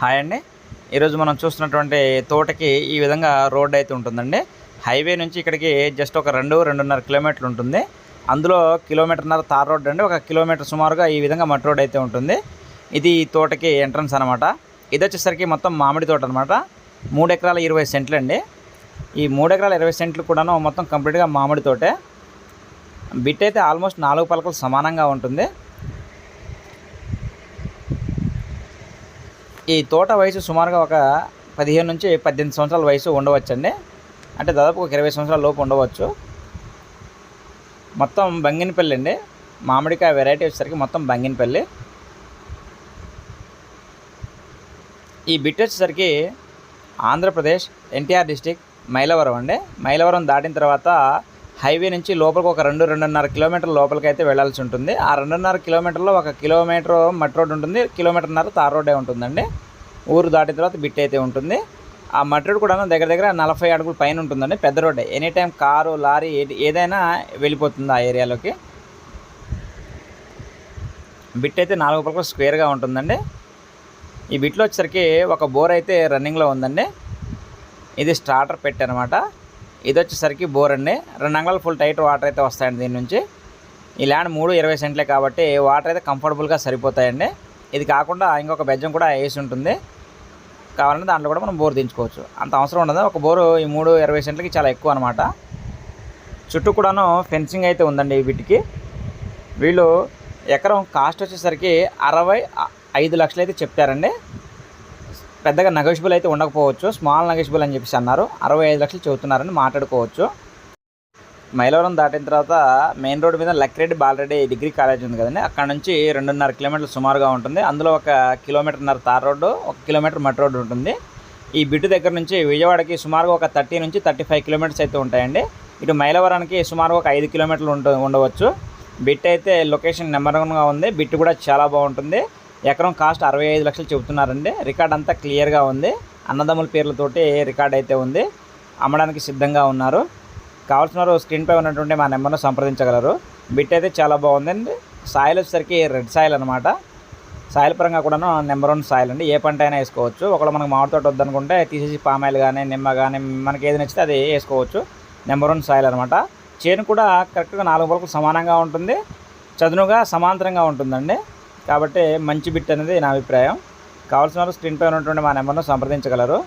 Hi అండి. ఈరోజు మనం చూస్తున్నటువంటి తోటకి ఈ విధంగా రోడ్ అయితే ఉంటుందండి. హైవే నుంచి ఇక్కడికి జస్ట్ ఒక 2-2.5 కిలోమీటర్లు ఉంటుంది. అందులో 1.5 కిలోమీటర్ తార్ రోడ్ అండి. 1 కిలోమీటర్ సుమారుగా ఈ విధంగా మట్టి రోడ్ అయితే ఉంటుంది. ఇది తోటకి ఎంట్రన్స్ అనమాట. ఇది వచ్చేసరికి మొత్తం మామిడి తోట అనమాట. 3 ఎకరాల 20 సెంట్లు అండి. ఈ 3 ఎకరాల 20 సెంట్లు కూడాను మొత్తం కంప్లీట్గా మామిడి తోటే. బిట్ అయితే ఆల్మోస్ట్ 4 పలకలు సమానంగా ఉంటుంది. ఈ తోట వయసు సుమారుగా ఒక 15 నుంచి 18 సంవత్సరాల వయసు ఉండవచ్చండి. అంటే దాదాపు ఒక 20 సంవత్సరాల లోపు ఉండవచ్చు. మొత్తం బంగినపల్లి అండి. మామిడికాయ వెరైటీ వచ్చేసరికి మొత్తం బంగినపల్లి. ఈ బిట్ వచ్చేసరికి ఆంధ్రప్రదేశ్ ఎన్టీఆర్ డిస్టిక్ మైలవరం అండి. మైలవరం దాటిన తర్వాత హైవే నుంచి లోపలికి ఒక 2-2.5 కిలోమీటర్ల లోపలికి అయితే వెళ్ళాల్సి ఉంటుంది. ఆ 2.5 కిలోమీటర్లో 1 కిలోమీటర్ మట్టి రోడ్ ఉంటుంది, 1.5 కిలోమీటర్ తార్ రోడ్డే ఉంటుందండి. ఊరు దాటిన తర్వాత బిట్ అయితే ఉంటుంది. ఆ మట్టి రోడ్ కూడా దగ్గర 40 అడుగుల పైన ఉంటుందండి. పెద్ద రోడ్డే. ఎనీ టైం కారు, లారీ ఏదైనా వెళ్ళిపోతుంది ఆ ఏరియాలోకి. బిట్ అయితే 4 పలకలు స్క్వేర్గా ఉంటుందండి. ఈ బిట్లో వచ్చేసరికి ఒక బోర్ అయితే రన్నింగ్లో ఉందండి. ఇది స్టార్టర్ పెట్టి అనమాట. ఇది వచ్చేసరికి బోర్ అండి. 2 అంగుళాల ఫుల్ టైట్ వాటర్ అయితే వస్తాయండి దీని నుంచి. ఈ ల్యాండ్ 3-20 సెంట్లే కాబట్టి వాటర్ అయితే కంఫర్టబుల్గా సరిపోతాయండి. ఇది కాకుండా ఇంకొక బెజ్జం కూడా వేసి ఉంటుంది. కావాలంటే దాంట్లో కూడా మనం బోర్ దించుకోవచ్చు. అంత అవసరం ఉండదు. ఒక బోరు ఈ 3-20 సెంట్లకి చాలా ఎక్కువ అనమాట. చుట్టూ కూడాను ఫెన్సింగ్ అయితే ఉందండి ఈ వీటికి. వీళ్ళు ఎకరం కాస్ట్ వచ్చేసరికి 65 లక్షలు అయితే చెప్పారండి. పెద్దగా నెగోషియబుల్ అయితే ఉండకపోవచ్చు. స్మాల్ నెగోషియబుల్ అని చెప్పేసి అన్నారు. 65 లక్షలు చెబుతున్నారని మాట్లాడుకోవచ్చు. మైలవరం దాటిన తర్వాత మెయిన్ రోడ్ మీద లక్కిరెడ్డి బాలరెడ్డి డిగ్రీ కాలేజ్ ఉంది కదండి. అక్కడ నుంచి 2.5 కిలోమీటర్లు సుమారుగా ఉంటుంది. అందులో 1.5 కిలోమీటర్ తార్ రోడ్డు, 1 కిలోమీటర్ మట్టి రోడ్డు ఉంటుంది. ఈ బిట్టు దగ్గర నుంచి విజయవాడకి సుమారుగా ఒక 30 నుంచి 35 కిలోమీటర్స్ అయితే ఉంటాయండి. ఇటు మైలవరానికి సుమారుగా ఒక 5 కిలోమీటర్లు ఉండవచ్చు. బిట్ అయితే లొకేషన్ నెంబర్ 1గా ఉంది. బిట్టు కూడా చాలా బాగుంటుంది. ఎకరం కాస్ట్ 65 లక్షలు చెబుతున్నారండి. రికార్డ్ అంతా క్లియర్గా ఉంది. అన్నదమ్ముల పేర్లతోటి రికార్డ్ అయితే ఉంది. అమ్మడానికి సిద్ధంగా ఉన్నారు. కావాల్సిన వారు స్క్రీన్పై ఉన్నటువంటి మా నెంబర్ను సంప్రదించగలరు. బిట్ అయితే చాలా బాగుందండి. సాయిల్ వచ్చేసరికి రెడ్ సాయిల్ అనమాట. సాయిల్ పరంగా కూడాను నెంబర్ 1 సాయిల్ అండి. ఏ పంట అయినా వేసుకోవచ్చు. ఒకవేళ మనకు మామిడి తోట వద్దనుకుంటే తీసేసి పామాయిల్ కానీ, నిమ్మ కానీ మనకి ఏది నచ్చితే అది వేసుకోవచ్చు. నెంబర్ 1 సాయిల్ అనమాట. చేను కూడా కరెక్ట్గా 4 పలకలు సమానంగా ఉంటుంది. చదునుగా సమాంతరంగా ఉంటుందండి. కాబట్టి మంచి బిట్ అనేది నా అభిప్రాయం. కావాల్సిన వారు స్క్రీన్పై ఉన్నటువంటి మా నెంబర్ను సంప్రదించగలరు.